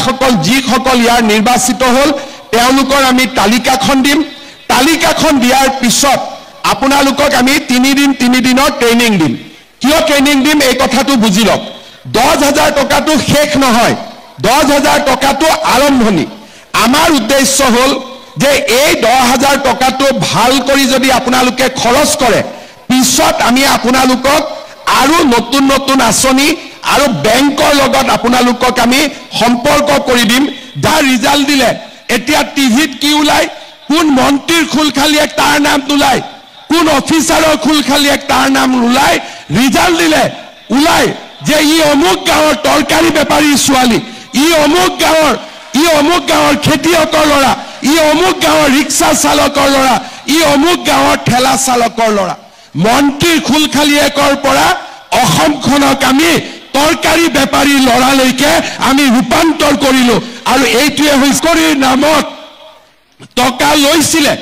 বিষয়াসকল যিসকল ইয়াৰ নিৰ্বাচিত হ'ল তেওঁলোকৰ আমি তালিকাখন দিম তালিকাখন দিয়াৰ পিছত আপোনালোকক আমি 3 দিনৰ ট্ৰেইনিং দিম কিয় ট্ৰেইনিং দিম এই কথাটো বুজি লওক 10,000 টকাটো শেষ নহয় 10,000 টকাটো আৰম্ভণি আমাৰ উদ্দেশ্য হ'ল যে এই 10,000 টকাটো ভাল কৰি যদি আপোনালোকে খৰচ কৰে পিছত আমি আপোনালোকক আৰু নতুন নতুন আঁচনি আৰু বেংকৰ লগত আপোনালোকক আমি সম্পৰ্ক কৰি দিম যাৰ ৰিজাল্ট দিলে এতিয়া টিভিত কি ওলাই কোন মন্ত্ৰীৰ খুলখালিয়ে তাৰ নাম নোলায় কোন অফিচাৰৰ খুলখালিয়ে তাৰ নাম নোলায় ৰিজাল্ট দিলে ওলাই যে ই অমুক গাঁৱৰ তৰকাৰী বেপাৰীৰ ছোৱালী ই অমুক গাঁৱৰ খেতিয়কৰ ল'ৰা ই অমুক গাঁৱৰ ৰিক্সা চালকৰ ল'ৰা ই অমুক গাঁৱৰ ঠেলা চালকৰ ল'ৰা মন্ত্ৰীৰ খুলখালিয়েকৰ পৰা অসমখনক আমি তৰকাৰী বেপাৰী ল'ৰালৈকে আমি ৰূপান্তৰ কৰিলো আৰু এইটোৱে হৈছকৰিৰ নামত টকা লৈছিলে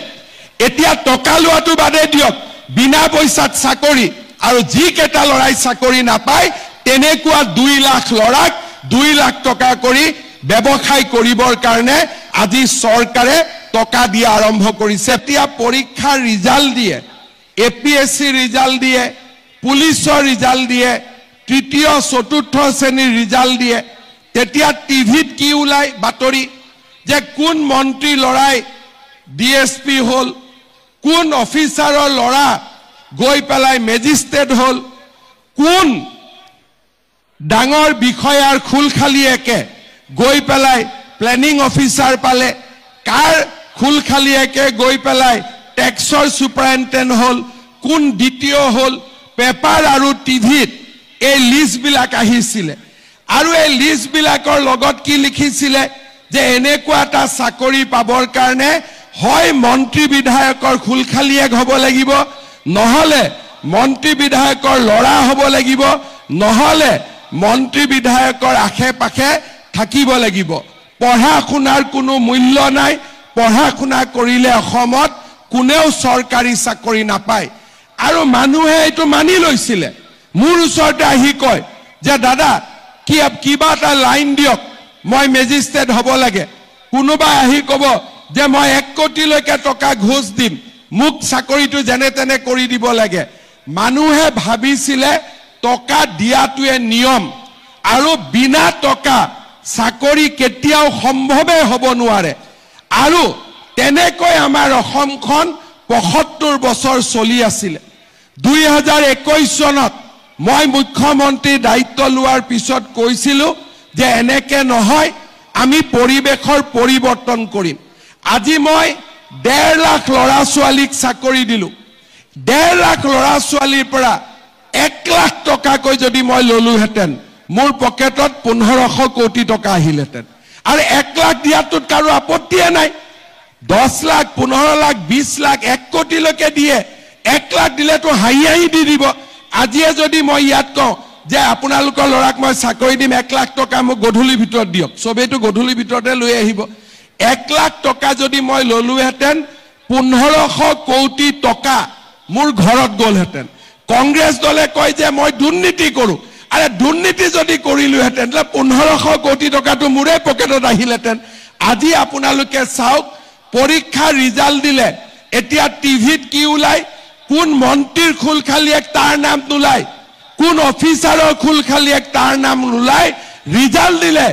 এতিয়া টকা লোৱাটো বাদে দিয়ক বিনা পইচাত চাকৰি আৰু যি কেটা লৰাই চাকৰি নাপায় তেনেকুৱা 2 লাখ লৰাক 2 লাখ টকা কৰি ব্যৱসায় কৰিবৰ কাৰণে আজি চৰকাৰে টকা দিয়া আৰম্ভ কৰিছে এতিয়া পৰীক্ষাৰ ৰিজাল্ট দিয়ে এপিএসসি ৰিজাল্ট দিয়ে পুলিচৰ ৰিজাল্ট দিয়ে তৃতীয় চতুৰ্থ শ্ৰেণীৰ ৰিজাল্ট দিয়ে তেতিয়া টিভিত কি ওলাই বাতৰি যে কোন মন্ত্ৰী লৰাই ডিএসপি হল কোন অফিচাৰৰ লৰা গৈ পেলাই মেজিষ্ট্ৰেট হল কোন ডাঙৰ বিষয়াৰ খুলখালিয়েকে গৈ পেলাই প্লেনিং অফিচাৰ পালে কাৰ খুলখালিয়েকে গৈ পেলাই টেক্সৰ সুপাৰিনটেণ্ডেণ্ট হল কোন দ্বিতীয় হল পেপাৰ আৰু টিভিত এই লিষ্ট বিলাক আহিছিলে আৰু এই লিষ্ট বিলাকৰ লগত কি লিখিছিলে যে এনেকুৱা এটা চাকৰি পাবৰ কাৰণে হয় মন্ত্ৰী বিধায়কৰ খুলখালিয়েক হ'ব লাগিব নহলে মন্ত্ৰী বিধায়কৰ লৰা হ'ব লাগিব নহলে মন্ত্ৰী বিধায়কৰ আখে পাখে থাকিব লাগিব পঢ়া শুনাৰ কোনো মূল্য নাই পঢ়া শুনা কৰিলে অসমত কোনেও চৰকাৰী চাকৰি নাপায় আৰু মানুহে এটো মানি লৈছিলে মোৰ ওচৰতে আহি কয় যে দাদা কিবা এটা লাইন দিয়ক মই মেজিষ্ট্ৰেট হ'ব লাগে কোনোবা আহি কব যে মই 1 কোটিলৈকে টকা ঘোষ দিম মুক চাকৰিটো যেনে তেনে কৰি দিব লাগে মানুহে ভাবিছিলে টকা দিয়াটোৱে নিয়ম আৰু বিনা টকা চাকৰি কেতিয়াও সম্ভৱে হ'ব নোৱাৰে আৰু তেনেকৈ আমাৰ অসমখন 75 বছৰ চলি আছিল 2021 চনত মই মুখ্যমন্ত্ৰী দায়িত্ব লোৱাৰ পিছত কৈছিলো যে এনেকে নহয় আমি পৰিবেশৰ পৰিৱৰ্তন কৰিম আজি মই 1.5 লাখ লৰা ছোৱালীক চাকৰি দিলো 1.5 লাখ লৰা ছোৱালীৰ পৰা 1 লাখ টকাকৈ যদি মই ললোহেতেন মোৰ পকেটত 1500 কোটি টকা আহিলেতেন আৰু 1 লাখ দিয়াটোত কাৰো আপত্তিয়ে নাই 10 লাখ 15 লাখ 20 লাখ 1 কোটিলৈকে দিয়ে 1 লাখ দিলেতো হাঁহি দি দিব আজিয়ে যদি মই ইয়াত কওঁ যে আপোনালোকৰ লৰাক মই চাকৰি দিম 1 লাখ টকা মোক গধুলি ভিতৰত দিয়ক সবেটো গধুলি ভিতৰতে লৈ আহিব 1 লাখ টকা যদি মই ললোহেতেন 1500 কোটি টকা মোৰ ঘৰত গলহেতেন কংগ্ৰেছ দলে কয় যে মই দুৰ্নীতি কৰো আৰে দুৰ্নীতি যদি কৰিলোহেতেন 1500 কোটি টকাটো মোৰে পকেটত আহিলেতেন আজি আপোনালোকে চাওক পৰীক্ষাৰ ৰিজাল্ট দিলে এতিয়া টিভিত কি ওলাই কোন মন্ত্ৰীৰ খুলখালিয়েক তাৰ নাম নোলায় কোন অফিচাৰৰ খুলখালিয়েক তাৰ নাম নোলায় ৰিজাল্ট দিলে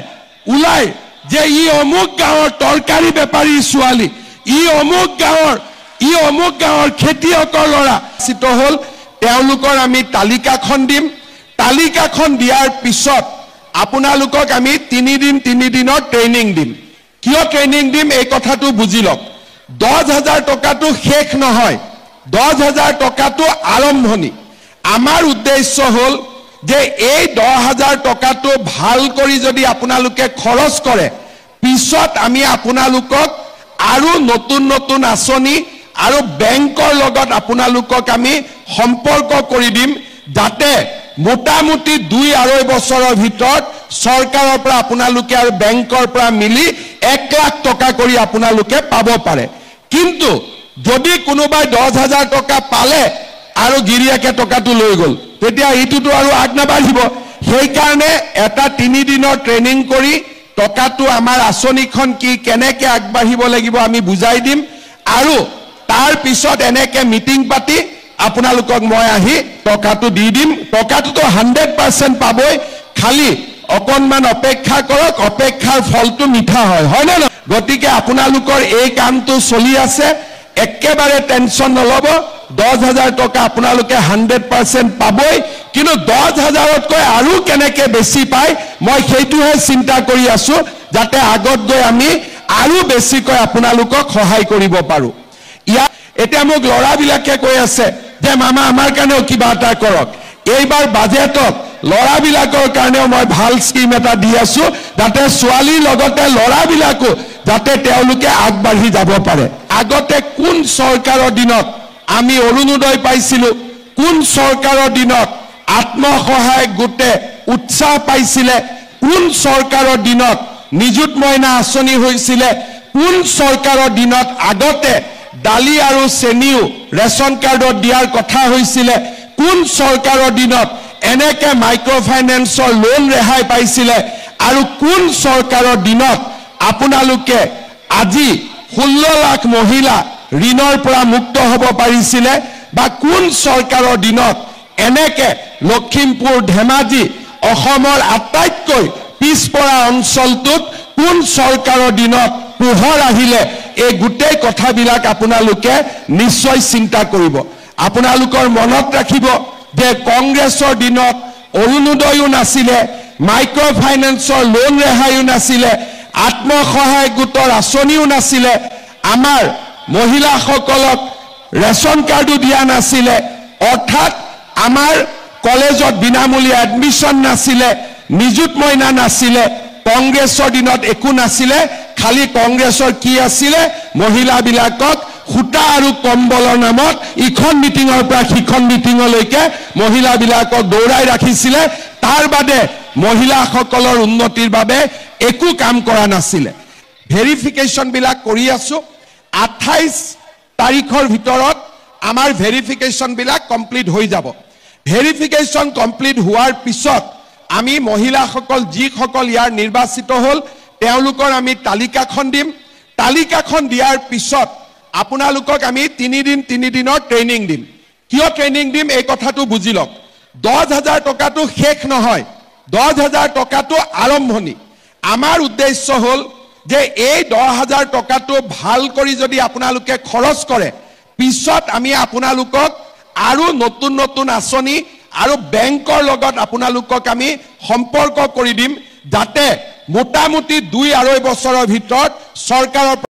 ওলাই যে ই অমুক গাঁৱৰ তৰকাৰী বেপাৰীৰ ছোৱালী ই অমুক গাঁৱৰ খেতিয়কৰ ল'ৰা চিত হ'ল তেওঁলোকৰ আমি তালিকাখন দিম তালিকাখন দিয়াৰ পিছত আপোনালোকক আমি 3 দিনৰ ট্ৰেইনিং দিম কিয় ট্ৰেইনিং দিম এই কথাটো বুজি লওক 10,000 টকাটো শেষ নহয় 10,000 টকাটো আৰম্ভণি আমাৰ উদ্দেশ্য হ'ল যে এই 10,000 টকাটো ভাল কৰি যদি আপোনালোকে খৰচ কৰে পিছত আমি আপোনালোকক আৰু নতুন নতুন আঁচনি আৰু বেংকৰ লগত আপোনালোকক আমি সম্পৰ্ক কৰি দিম যাতে মোটামুটি 2-2.5 বছৰৰ ভিতৰত চৰকাৰৰ পৰা আপোনালোকে আৰু বেংকৰ পৰা মিলি 1 লাখ টকা কৰি আপোনালোকে পাব পাৰে কিন্তু যদি কোনোবাই 10,000 টকা পালে আৰু গিৰিয়াকে টকাটো লৈ গল তেতিয়া এইটোটো আৰু আগ নাবাঢ়িব সেই কাৰণে এটা 3 দিনৰ ট্ৰেইনিং কৰি টকাটো আমাৰ আঁচনিখন কি কেনেকৈ আগবাঢ়িব লাগিব আমি বুজাই দিম আৰু তাৰ পিছত এনেকৈ মিটিং পাতি আপোনালোকক মই আহি টকাটো দি দিম টকাটোতো 100% পাবই খালি অকণমান অপেক্ষা কৰক অপেক্ষাৰ ফলটো মিঠা হয় হয়নে নহয় গতিকে আপোনালোকৰ এই কামটো চলি আছে একেবাৰে টেনচন নলব 10,000 টকা আপোনালোকে 100% পাবই কিন্তু 10,000তকৈ আৰু কেনেকৈ বেছি পায় মই সেইটোহে চিন্তা কৰি আছো যাতে আগত গৈ আমি আৰু বেছিকৈ আপোনালোকক সহায় কৰিব পাৰো এতিয়া মোক লৰাবিলাকে কৈ আছে যে মামা আমাৰ কাৰণেও কিবা এটা কৰক এইবাৰ বাজেটত লৰাবিলাকৰ কাৰণেও মই ভাল স্কিম এটা দি আছো যাতে ছোৱালীৰ লগতে লৰাবিলাকো যাতে তেওঁলোকে আগবাঢ়ি যাব পাৰে আগতে কোন চৰকাৰৰ দিনত আমি অৰুণোদয় পাইছিলো কোন চৰকাৰৰ দিনত আত্মসহায়ক গোটে উৎসাহ পাইছিলে কোন চৰকাৰৰ দিনত নিযুত মইনা আঁচনি হৈছিলে কোন চৰকাৰৰ দিনত আগতে দালি আৰু চেনিও ৰেচন কাৰ্ডত দিয়াৰ কথা হৈছিলে কোন চৰকাৰৰ দিনত এনেকৈ মাইক্ৰ' ফাইনেন্সৰ লোন ৰেহাই পাইছিলে আৰু কোন চৰকাৰৰ দিনত আপোনালোকে আজি 16 লাখ মহিলা ঋণৰ পৰা মুক্ত হ'ব পাৰিছিলে বা কোন চৰকাৰৰ দিনত এনেকৈ লখিমপুৰ ধেমাজি অসমৰ আটাইতকৈ পিছপৰা অঞ্চলটোত কোন চৰকাৰৰ দিনত পোহৰ আহিলে এই গোটেই কথাবিলাক আপোনালোকে নিশ্চয় চিন্তা কৰিব আপোনালোকৰ মনত ৰাখিব যে কংগ্ৰেছৰ দিনত অৰুণোদয়ো নাছিলে মাইক্ৰ' ফাইনেন্সৰ লোন ৰেহাইও নাছিলে আত্মসহায়ক গোটৰ আঁচনিও নাছিলে আমাৰ মহিলাসকলক ৰেচন কাৰ্ডো দিয়া নাছিলে অৰ্থাৎ আমাৰ কলেজত বিনামূলীয়া এডমিশ্যন নাছিলে নিযুত মইনা নাছিলে কংগ্ৰেছৰ দিনত একো নাছিলে খালি কংগ্ৰেছৰ কি আছিলে মহিলাবিলাকক খুটা আৰু কম্বলৰ নামত ইখন মিটিঙৰ পৰা সিখন মিটিঙলৈকে মহিলাবিলাকক দৌৰাই ৰাখিছিলে তাৰ বাদে মহিলাসকলৰ উন্নতিৰ বাবে একো কাম কৰা নাছিলে ভেৰিফিকেশ্যনবিলাক কৰি আছো 28 তাৰিখৰ ভিতৰত আমাৰ ভেৰিফিকেশ্যনবিলাক কমপ্লিট হৈ যাব ভেৰিফিকেশ্যন কমপ্লিট হোৱাৰ পিছত আমি মহিলাসকল যিসকল ইয়াৰ নিৰ্বাচিত হ'ল তেওঁলোকৰ আমি তালিকাখন দিম তালিকাখন দিয়াৰ পিছত আপোনালোকক আমি 3 দিনৰ ট্ৰেইনিং দিম কিয় ট্ৰেইনিং দিম এই কথাটো বুজি লওক 10,000 টকাটো শেষ নহয় 10,000 টকাটো আৰম্ভণি আমাৰ উদ্দেশ্য হ'ল যে এই 10,000 টকাটো ভাল কৰি যদি আপোনালোকে খৰচ কৰে পিছত আমি আপোনালোকক আৰু নতুন নতুন আঁচনি আৰু বেংকৰ লগত আপোনালোকক আমি সম্পৰ্ক কৰি দিম যাতে মোটামুটি 2-2.5 বছৰৰ ভিতৰত চৰকাৰৰ